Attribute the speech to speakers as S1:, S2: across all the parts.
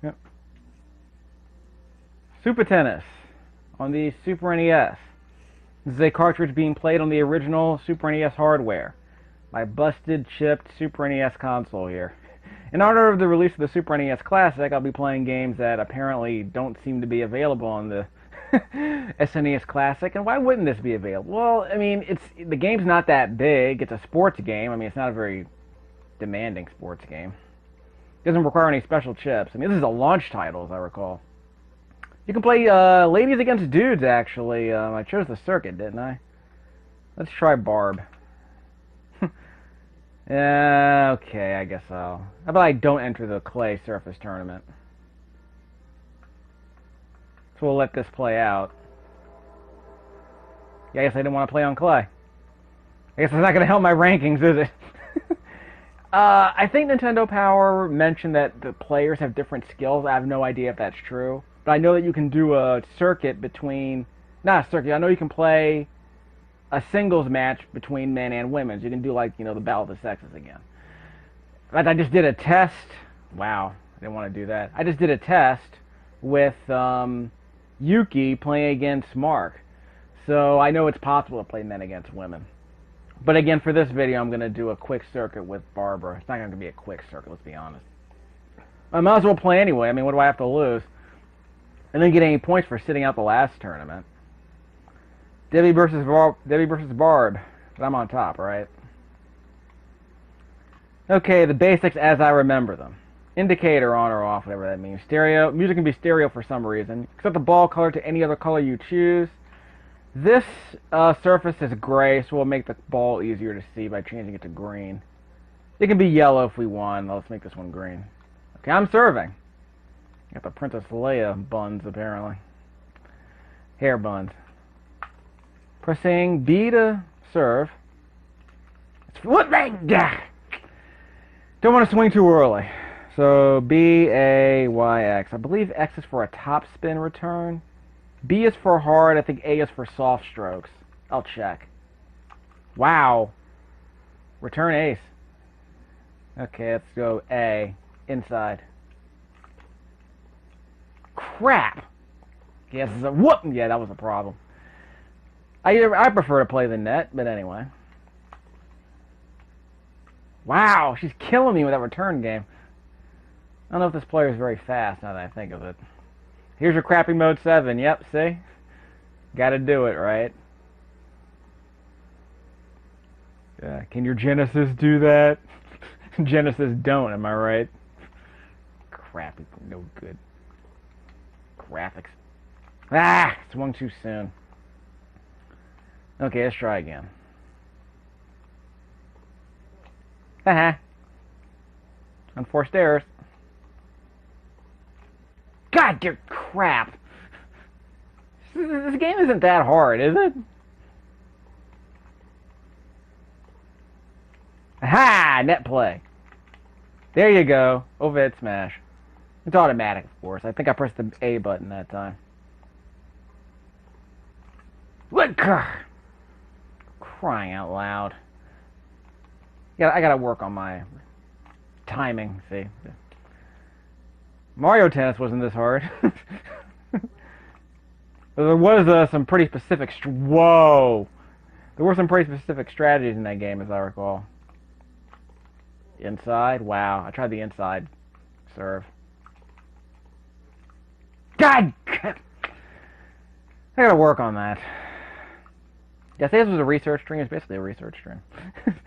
S1: Yep. Super Tennis on the Super NES. This is a cartridge being played on the original Super NES hardware. My busted, chipped Super NES console here. In honor of the release of the Super NES Classic, I'll be playing games that apparently don't seem to be available on the SNES Classic. And why wouldn't this be available? Well, I mean, the game's not that big. It's a sports game. I mean, it's not a very demanding sports game. It doesn't require any special chips. I mean, this is a launch title, as I recall. You can play ladies against dudes, actually. I chose the circuit, didn't I? Let's try Barb. Okay, I guess so. How about I don't enter the clay surface tournament? So we'll let this play out. Yeah, I guess I didn't want to play on clay. I guess it's not going to help my rankings, is it? I think Nintendo Power mentioned that the players have different skills. I have no idea if that's true. But I know that you can do a circuit between... Not a circuit, I know you can play a singles match between men and women. So you can do, like, you know, the Battle of the Sexes again. In fact, I just did a test. Wow, I didn't want to do that. I just did a test with Yuki playing against Mark. So I know it's possible to play men against women. But again, for this video, I'm going to do a quick circuit with Barbara. It's not going to be a quick circuit, let's be honest. I might as well play anyway. I mean, what do I have to lose? I didn't get any points for sitting out the last tournament. Debbie versus Barb. But I'm on top, right? Okay, the basics as I remember them. Indicator on or off, whatever that means. Stereo. Music can be stereo for some reason. Set the ball color to any other color you choose. This surface is gray, so we'll make the ball easier to see by changing it to green. It can be yellow if we want. Let's make this one green. Okay, I'm serving. Got the Princess Leia buns, apparently. Hair buns. Pressing B to serve. What? Don't want to swing too early. So B, A, Y, X. I believe X is for a top spin return. B is for hard. I think A is for soft strokes. I'll check. Wow. Return ace. Okay, let's go A. Inside. Crap. Yes, it's a whoop. Yeah, that was a problem. I prefer to play the net, but anyway. Wow, she's killing me with that return game. I don't know if this player is very fast now that I think of it. Here's your crappy mode 7. Yep, see? Gotta do it, right? Can your Genesis do that? Genesis don't, am I right? Crappy, no good. Graphics. Ah! Swung too soon. Okay, let's try again. Haha. Unforced errors. God, dear crap. This game isn't that hard, is it? Aha! Net play. There you go. Overhead smash. It's automatic, of course. I think I pressed the A button that time. What? Crying out loud. Yeah, I gotta work on my timing, see. Mario Tennis wasn't this hard. There was some pretty specific... Whoa! There were some pretty specific strategies in that game, as I recall. Inside? Wow, I tried the inside serve. God! I gotta work on that. Yeah, I think this was a research stream. It's basically a research stream. It's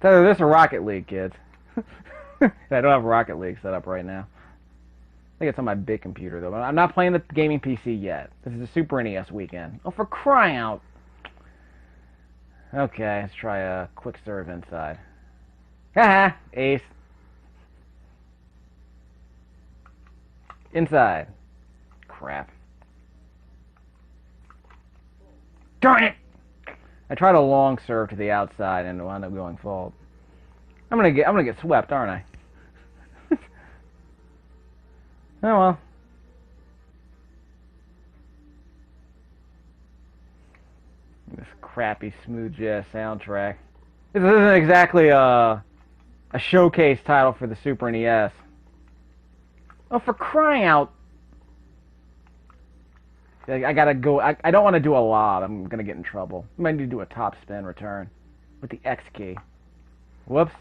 S1: either this or Rocket League, kids. I don't have Rocket League set up right now. I think it's on my big computer, though. I'm not playing the gaming PC yet. This is a Super NES weekend. Oh, for crying out! Okay, let's try a quick serve inside. Haha! Ace. Inside. Crap. Darn it! I tried a long serve to the outside and it wound up going fault. I'm gonna get swept, aren't I? Oh well. This crappy smooth jazz soundtrack. This isn't exactly a showcase title for the Super NES. Oh, for crying out! I gotta go. I don't want to do a lob. I'm gonna get in trouble. I might need to do a top spin return with the X key. Whoops.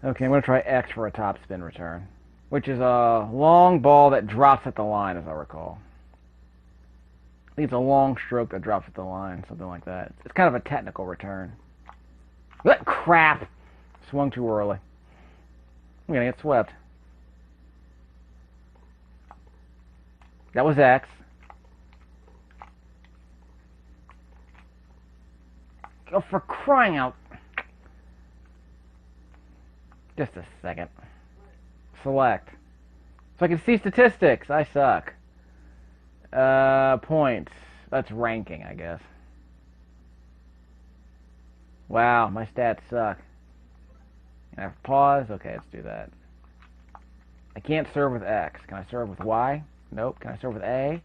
S1: Okay, I'm gonna try X for a top spin return, which is a long ball that drops at the line, as I recall. I think it's a long stroke that drops at the line, something like that. It's kind of a technical return. What crap! Swung too early. I'm gonna get swept. That was X. Oh, for crying out! Just a second. Select. So I can see statistics. I suck. Points. That's ranking, I guess. Wow, my stats suck. Can I have pause? Okay, let's do that. I can't serve with X. Can I serve with Y? Nope. Can I serve with A?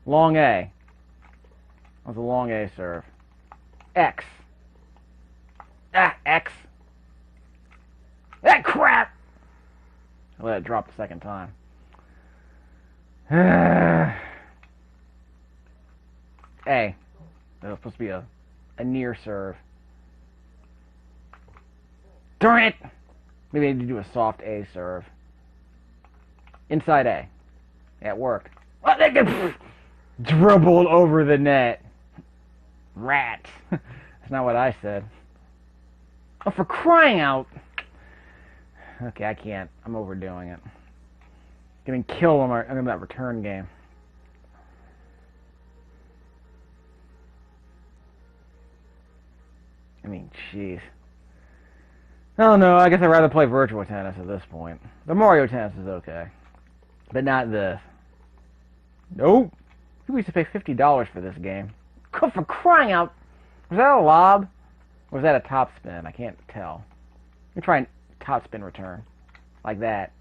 S1: Long A. That was a long A serve. X. Ah, X. Ah, crap! I let it drop the second time. A. That was supposed to be a near serve. Darn it! Maybe I need to do a soft A serve. Inside A. Yeah, it worked. Oh, they get dribbled over the net. Rat. That's not what I said. Oh, for crying out! Okay, I can't. I'm overdoing it. Getting killed on that return game. I mean, jeez. Oh no, I guess I'd rather play Virtual Tennis at this point. The Mario Tennis is okay. But not this. Nope. We used to pay $50 for this game. For crying out! Was that a lob? Or was that a top spin? I can't tell. Let me try a top spin return. Like that.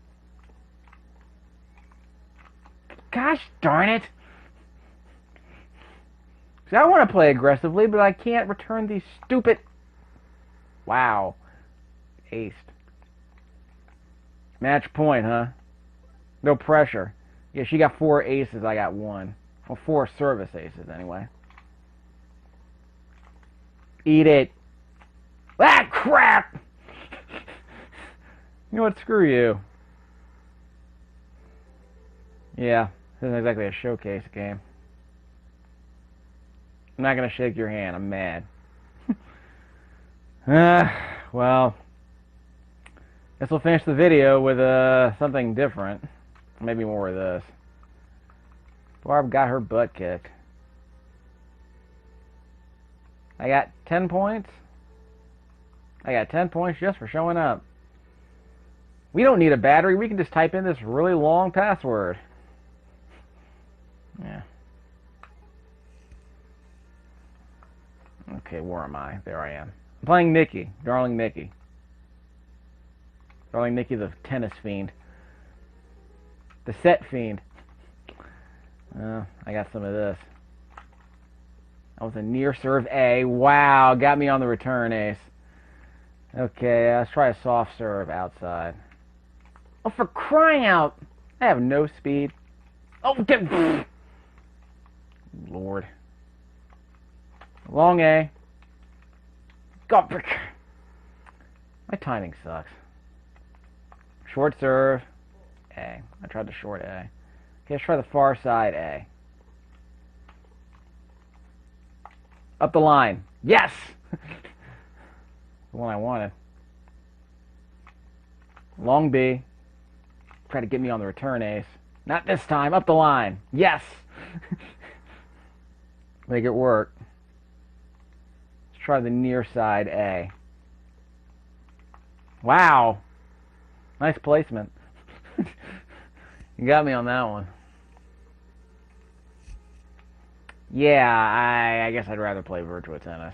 S1: Gosh darn it! See, I want to play aggressively, but I can't return these stupid... Wow. Aced. Match point, huh? No pressure. Yeah, she got 4 aces, I got 1. Well, 4 service aces, anyway. Eat it. Ah, crap! You know what? Screw you. Yeah, this isn't exactly a showcase game. I'm not going to shake your hand. I'm mad. Well, guess we'll finish the video with something different. Maybe more of this. Barb got her butt kicked. I got 10 points. I got 10 points just for showing up. We don't need a battery. We can just type in this really long password. Yeah. Okay, where am I? There I am. I'm playing Nikki. Darling Nikki. Darling Nikki, the tennis fiend. The set fiend. I got some of this. That was a near serve A. Wow, got me on the return ace. Okay, let's try a soft serve outside. Oh, for crying out! I have no speed. Oh, get... Lord. Long A. God, my timing sucks. Short serve. A. I tried the short A. Okay, let's try the far side A. Up the line. Yes! The one I wanted. Long B. Try to get me on the return ace. Not this time. Up the line. Yes! Make it work. Let's try the near side A. Wow! Nice placement. You got me on that one. Yeah, I guess I'd rather play Virtua Tennis.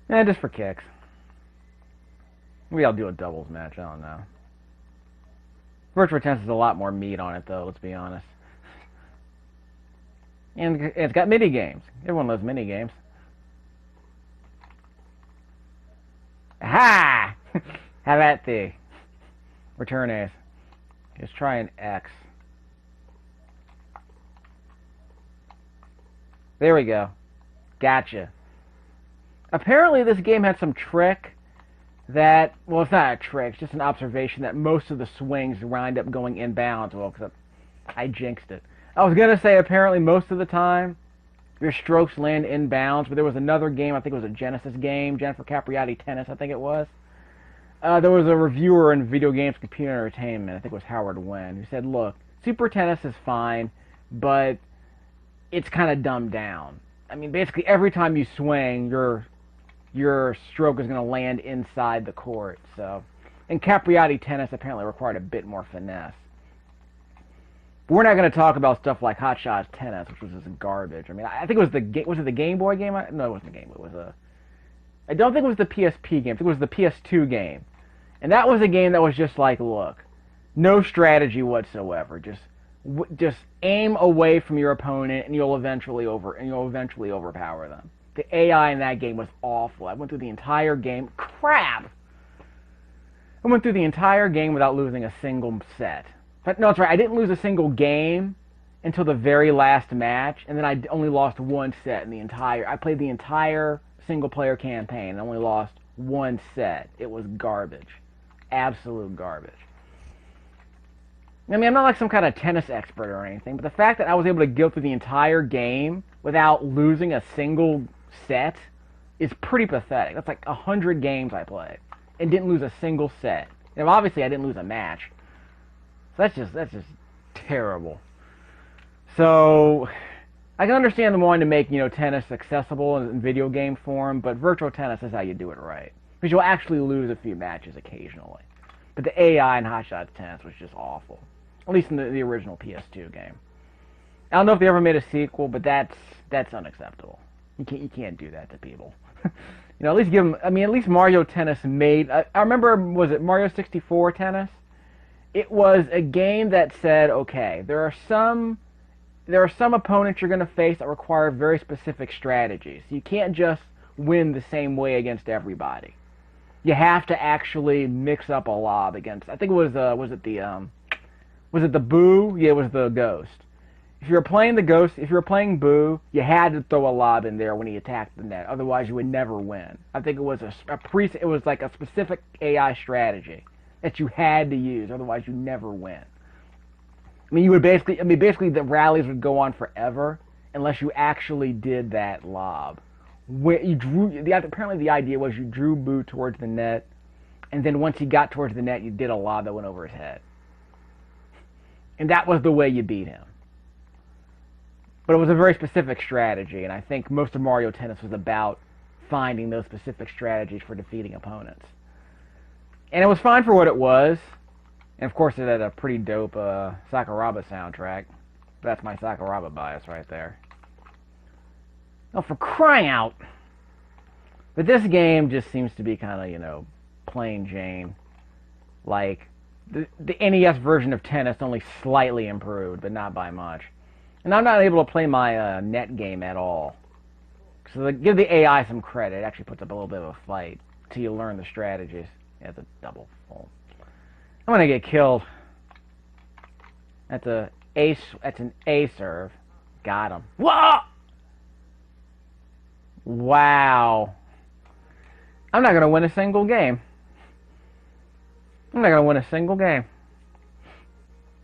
S1: Yeah, just for kicks. Maybe I'll do a doubles match, I don't know. Virtua Tennis has a lot more meat on it, though, let's be honest. And it's got mini games. Everyone loves mini games. Ha! Have at thee. Return Ace. Let's try an X. There we go. Gotcha. Apparently this game had some trick that, well, it's not a trick, it's just an observation that most of the swings wind up going inbounds. Well, because I jinxed it. I was going to say apparently most of the time your strokes land inbounds, but there was another game, I think it was a Genesis game, Jennifer Capriati Tennis, I think it was. There was a reviewer in Video Games Computer Entertainment, I think it was Howard Wynn, who said, look, Super Tennis is fine, but it's kind of dumbed down. I mean, basically every time you swing, your stroke is going to land inside the court. So, and Capriati Tennis apparently required a bit more finesse. But we're not going to talk about stuff like Hot Shots Tennis, which was just garbage. I mean, I think it was the Game Boy game? No, it wasn't the Game Boy. It was I don't think it was the PSP game. I think it was the PS2 game. And that was a game that was just like, look, no strategy whatsoever. Just aim away from your opponent, and you'll eventually overpower them. The AI in that game was awful. I went through the entire game. Crap! I went through the entire game without losing a single set. But no, that's right. I didn't lose a single game until the very last match, and then I only lost one set in the entire. I played the entire single-player campaign and only lost one set. It was garbage, absolute garbage. I mean, I'm not like some kind of tennis expert or anything, but the fact that I was able to go through the entire game without losing a single set is pretty pathetic. That's like 100 games I played and didn't lose a single set. And obviously, I didn't lose a match. So that's just terrible. So I can understand them wanting to make, tennis accessible in video game form, but virtual tennis is how you do it right. Because you'll actually lose a few matches occasionally. But the AI in Hot Shots Tennis was just awful. At least in the original PS2 game. I don't know if they ever made a sequel, but that's unacceptable. You can't do that to people. At least give them. I mean, at least Mario Tennis made. I remember, was it Mario 64 Tennis? It was a game that said, okay, there are some opponents you're going to face that require very specific strategies. You can't just win the same way against everybody. You have to actually mix up a lob against. I think it was it the Boo? Yeah, it was the Ghost. If you were playing the Ghost, if you were playing Boo, you had to throw a lob in there when he attacked the net. Otherwise, you would never win. I think it was it was like a specific AI strategy that you had to use. Otherwise, you never win. I mean, you would basically the rallies would go on forever unless you actually did that lob. Where you apparently the idea was you drew Boo towards the net, and then once he got towards the net, you did a lob that went over his head. And that was the way you beat him. But it was a very specific strategy, and I think most of Mario Tennis was about finding those specific strategies for defeating opponents. And it was fine for what it was. And of course it had a pretty dope Sakuraba soundtrack. That's my Sakuraba bias right there. Oh, for crying out! But this game just seems to be kind of, plain Jane. Like, the NES version of tennis only slightly improved, but not by much. And I'm not able to play my net game at all. So give the AI some credit. It actually puts up a little bit of a fight till you learn the strategies. Yeah, it's a double full. I'm gonna get killed. That's an A serve. Got him. Whoa! Wow. I'm not gonna win a single game. I'm not gonna win a single game.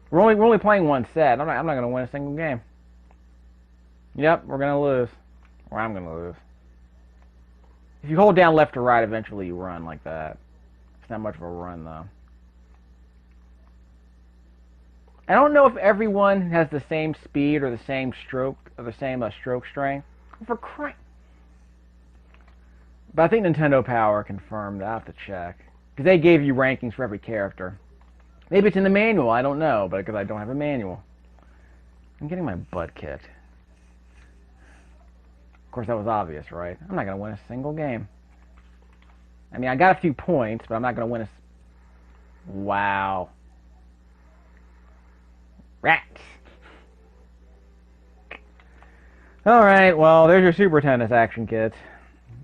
S1: We're only playing one set. I'm not gonna win a single game. Yep, we're gonna lose. Or I'm gonna lose. If you hold down left or right, eventually you run like that. It's not much of a run though. I don't know if everyone has the same speed or the same stroke or the same stroke strength. For crying. But I think Nintendo Power confirmed that. I have to check. Because they gave you rankings for every character. Maybe it's in the manual, I don't know, but because I don't have a manual. I'm getting my butt kicked. Of course, that was obvious, right? I'm not going to win a single game. I mean, I got a few points, but I'm not going to win a... Wow. Rats. Alright, well, there's your Super Tennis action kits.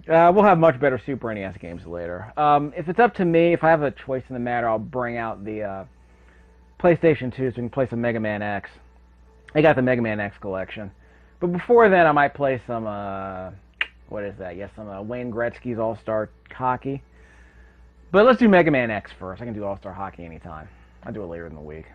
S1: We'll have much better Super NES games later. If it's up to me, if I have a choice in the matter, I'll bring out the PlayStation 2 so we can play some Mega Man X. I got the Mega Man X collection. But before then, I might play some, what is that? Yes, some Wayne Gretzky's All-Star Hockey. But let's do Mega Man X first. I can do All-Star Hockey anytime. I'll do it later in the week.